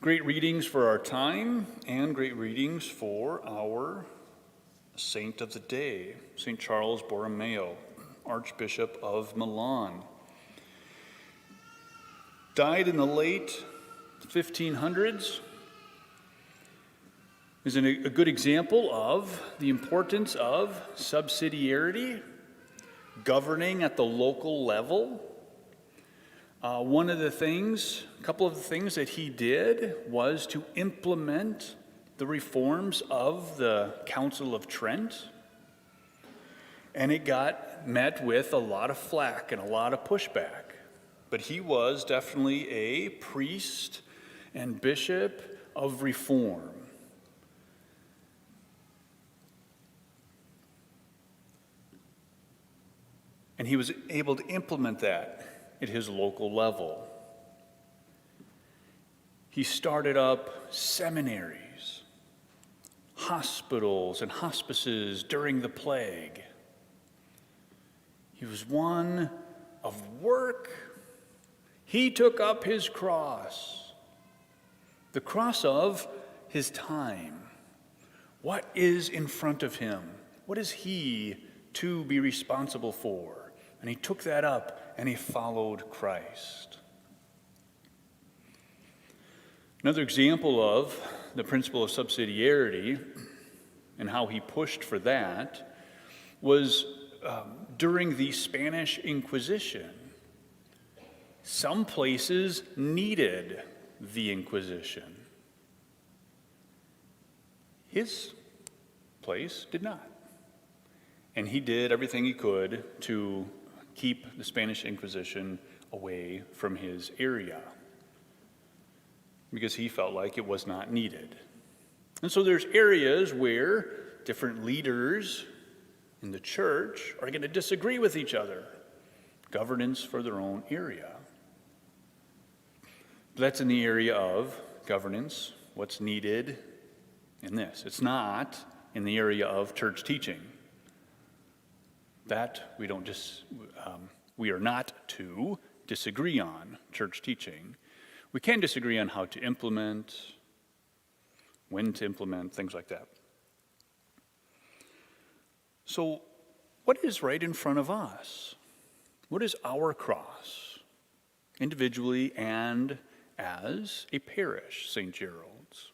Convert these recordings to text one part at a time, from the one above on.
Great readings for our time and great readings for our saint of the day, St. Charles Borromeo, Archbishop of Milan. Died in the late 1500s. Is a good example of the importance of subsidiarity, governing at the local level. A couple of the things that he did was to implement the reforms of the Council of Trent, and it got met with a lot of flack and a lot of pushback. But he was definitely a priest and bishop of reform. And he was able to implement that at his local level. He started up seminaries, hospitals, and hospices during the plague. He was one of work. He took up his cross, the cross of his time. What is in front of him? What is he to be responsible for? And he took that up and he followed Christ. Another example of the principle of subsidiarity and how he pushed for that was during the Spanish Inquisition. Some places needed the Inquisition. His place did not. And he did everything he could to keep the Spanish Inquisition away from his area because he felt like it was not needed. And so there's areas where different leaders in the church are going to disagree with each other, governance for their own area. But that's in the area of governance, what's needed in this. It's not in the area of church teaching. That we are not to disagree on church teaching. We can disagree on how to implement, when to implement, things like that. So, what is right in front of us? What is our cross, individually and as a parish, St. Gerald's,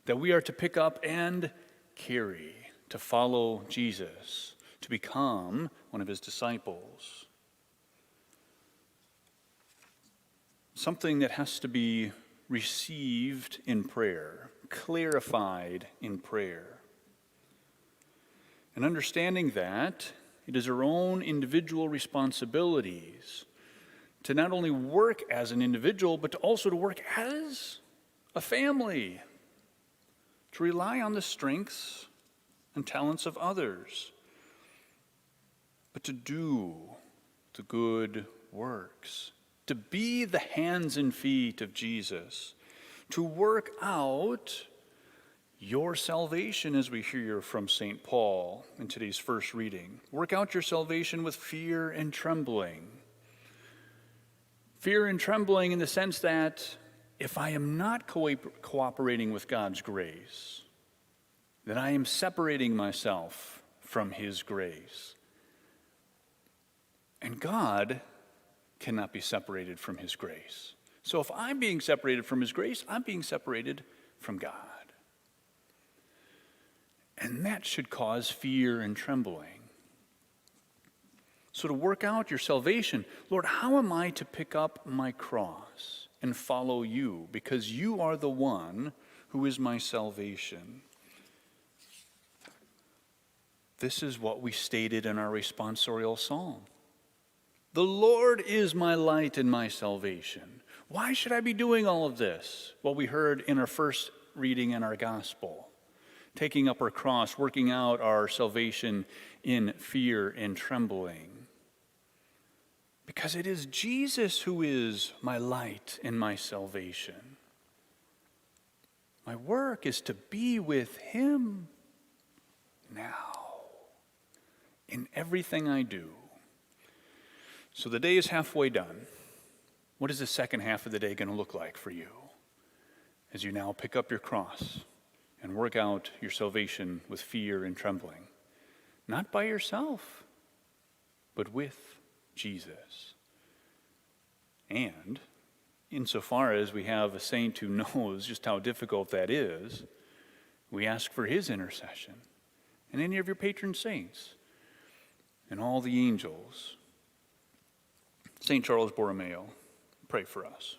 that we are to pick up and carry, to follow Jesus, to become one of his disciples? Something that has to be received in prayer, clarified in prayer. And understanding that it is our own individual responsibilities to not only work as an individual, but also to work as a family, to rely on the strengths and talents of others, but to do the good works, to be the hands and feet of Jesus, to work out your salvation, as we hear from St. Paul in today's first reading. Work out your salvation with fear and trembling. Fear and trembling in the sense that if I am not cooperating with God's grace, then I am separating myself from his grace. And God cannot be separated from his grace. So if I'm being separated from his grace, I'm being separated from God. And that should cause fear and trembling. So to work out your salvation, Lord, how am I to pick up my cross and follow you? Because you are the one who is my salvation. This is what we stated in our responsorial psalm. The Lord is my light and my salvation. Why should I be doing all of this? Well, we heard in our first reading in our gospel, taking up our cross, working out our salvation in fear and trembling. Because it is Jesus who is my light and my salvation. My work is to be with him now in everything I do. So the day is halfway done. What is the second half of the day going to look like for you? as you now pick up your cross and work out your salvation with fear and trembling, not by yourself, but with Jesus. And insofar as we have a saint who knows just how difficult that is, we ask for his intercession, and any of your patron saints, and all the angels. St. Charles Borromeo, pray for us.